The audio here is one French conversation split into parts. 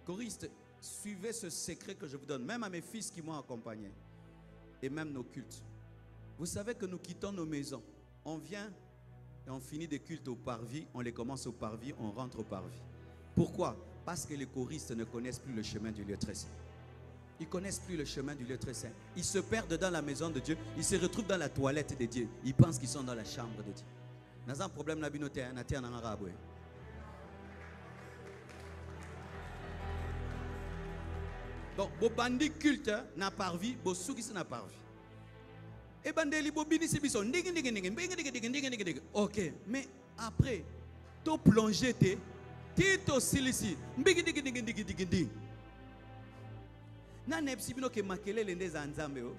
Choristes, suivez ce secret que je vous donne, même à mes fils qui m'ont accompagné, et même nos cultes. Vous savez que nous quittons nos maisons, on vient et on finit des cultes au parvis, on les commence au parvis, on rentre au parvis. Pourquoi? Parce que les choristes ne connaissent plus le chemin du lieu très saint. Ils ne connaissent plus le chemin du lieu très saint. Ils se perdent dans la maison de Dieu, ils se retrouvent dans la toilette de Dieu. Ils pensent qu'ils sont dans la chambre de Dieu. Nous avons un problème dans en arabe. Donc, vos bandits cultes n'a pas vu, vos soukis n'a pas vu. Et bandeli bobini c'est bison. Ok, mais après, tu plongé te, tu silisi. Na nepsi bino ke makele lende za nzambe o.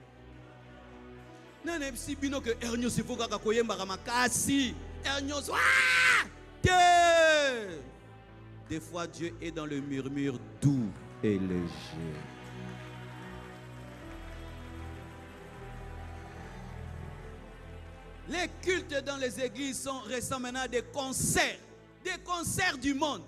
Na nepsi bino ke ernyo sifuka ka koyemba ka makasi. Ernyo des fois Dieu est dans le murmure doux et léger. Les cultes dans les églises ressemblent maintenant à des concerts du monde.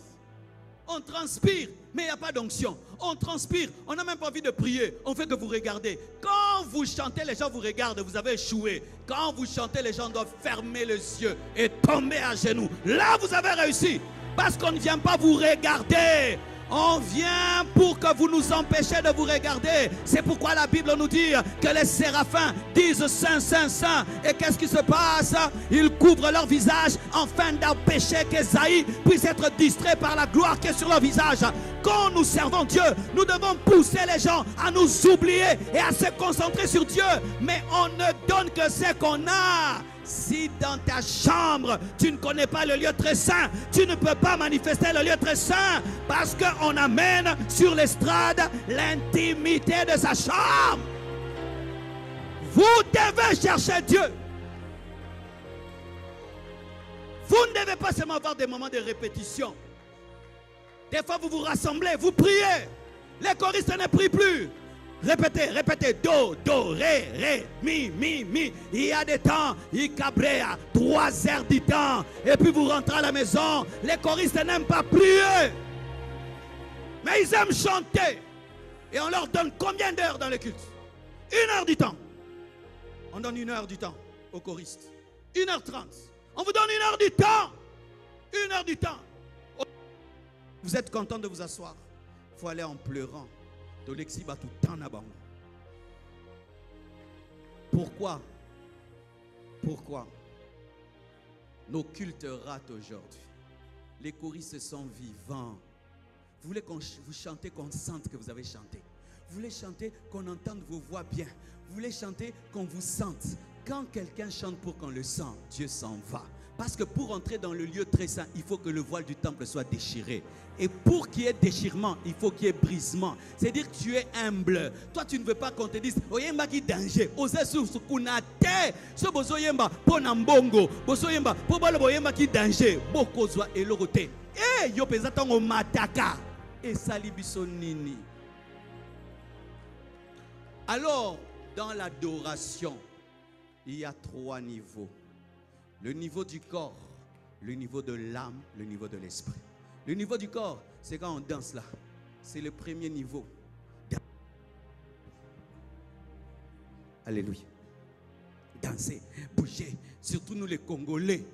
On transpire, mais il n'y a pas d'onction. On transpire, on n'a même pas envie de prier. On fait que vous regardez. Quand vous chantez, les gens vous regardent, vous avez échoué. Quand vous chantez, les gens doivent fermer les yeux et tomber à genoux. Là, vous avez réussi. Parce qu'on ne vient pas vous regarder. On vient pour que vous nous empêchiez de vous regarder. C'est pourquoi la Bible nous dit que les séraphins disent Saint, Saint, Saint. Et qu'est-ce qui se passe? Ils couvrent leur visage afin d'empêcher qu'Ésaïe puisse être distrait par la gloire qui est sur leur visage. Quand nous servons Dieu, nous devons pousser les gens à nous oublier et à se concentrer sur Dieu. Mais on ne donne que ce qu'on a. Si dans ta chambre, tu ne connais pas le lieu très saint, tu ne peux pas manifester le lieu très saint parce qu'on amène sur l'estrade l'intimité de sa chambre. Vous devez chercher Dieu. Vous ne devez pas seulement avoir des moments de répétition. Des fois, vous vous rassemblez, vous priez. Les choristes ne prient plus. Répétez, répétez, do, do, ré, mi. Il y a des temps, il cabréa, 3 heures du temps. Et puis vous rentrez à la maison. Les choristes n'aiment pas prier. Mais ils aiment chanter. Et on leur donne combien d'heures dans le culte? 1 heure du temps. On donne 1 heure du temps aux choristes. 1h30. On vous donne 1 heure du temps. 1 heure du temps. Vous êtes content de vous asseoir. Il faut aller en pleurant. Pourquoi nos cultes ratent aujourd'hui? Les choristes sont vivants. Vous voulez qu'on vous chantez, qu'on sente que vous avez chanté. Vous voulez chanter, qu'on entende vos voix bien. Vous voulez chanter, qu'on vous sente. Quand quelqu'un chante pour qu'on le sente, Dieu s'en va. Parce que pour entrer dans le lieu très saint, il faut que le voile du temple soit déchiré. Et pour qu'il y ait déchirement, il faut qu'il y ait brisement. C'est-à-dire que tu es humble. Toi, tu ne veux pas qu'on te dise « Oyemba qui danger ». Ose sur ce qu'on a te. Ce bozo yemba pour nambongo. Bozo yemba pour balo boyemba qui danger. Boko zwa elorote. Eh yo pezatango mataka. Et salibiso nini. Alors, dans l'adoration, il y a 3 niveaux. Le niveau du corps, le niveau de l'âme, le niveau de l'esprit. Le niveau du corps, c'est quand on danse là. C'est le premier niveau. Alléluia. Danser, bouger. Surtout nous les Congolais.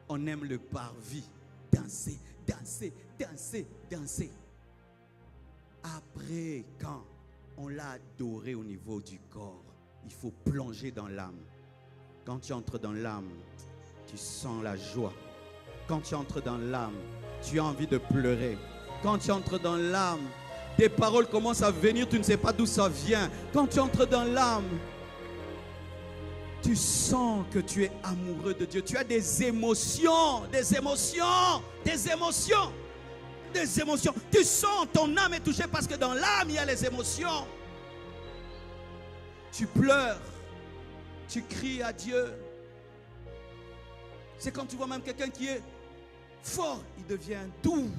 On aime le parvis. Danser, danser, danser, danser. Après, quand on l'a adoré au niveau du corps, il faut plonger dans l'âme. Quand tu entres dans l'âme, tu sens la joie. Quand tu entres dans l'âme, tu as envie de pleurer. Quand tu entres dans l'âme, tes paroles commencent à venir, tu ne sais pas d'où ça vient. Quand tu entres dans l'âme, tu sens que tu es amoureux de Dieu. Tu as des émotions, des émotions, des émotions, des émotions. Tu sens ton âme est touchée parce que dans l'âme, il y a les émotions. Tu pleures. Tu cries à Dieu. C'est quand tu vois même quelqu'un qui est fort, il devient doux.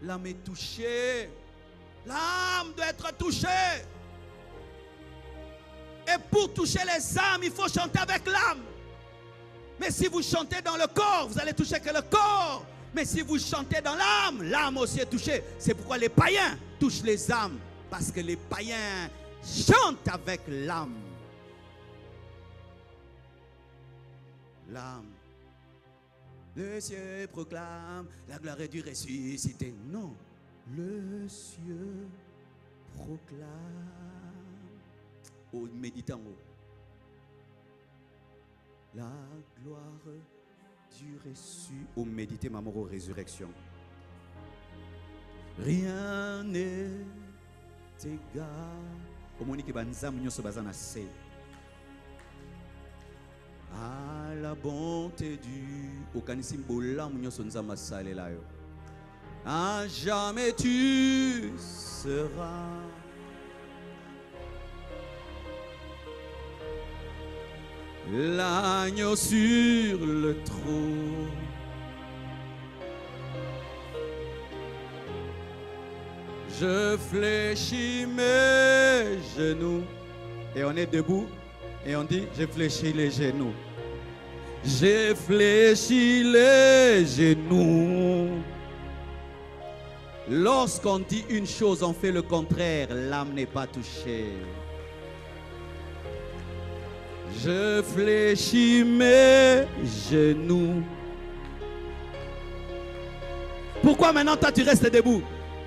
L'âme est touchée. L'âme doit être touchée. Et pour toucher les âmes, il faut chanter avec l'âme. Mais si vous chantez dans le corps, vous allez toucher que le corps. Mais si vous chantez dans l'âme, l'âme aussi est touchée. C'est pourquoi les païens touchent les âmes. Parce que les païens chantent avec l'âme. L'âme. Le ciel proclame la gloire du ressuscité. Non. Le ciel proclame. Oh, méditez en haut. La gloire du ressuscité. Oh, méditez ma mort aux résurrection. Rien n'est égal. Au monique banzam nyoso bazana se. À la bonté du. Au kanisim bola nyoso nzama sale la yo. À jamais tu seras. L'agneau sur le trône. Je fléchis mes genoux. Et on est debout. Et on dit, je fléchis les genoux. J'ai fléchi les genoux. Lorsqu'on dit une chose, on fait le contraire. L'âme n'est pas touchée. Je fléchis mes genoux. Pourquoi maintenant toi tu restes debout?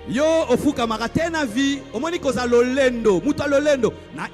Yo ofuka maratena vie, omoni koza lolendo, muta lolendo na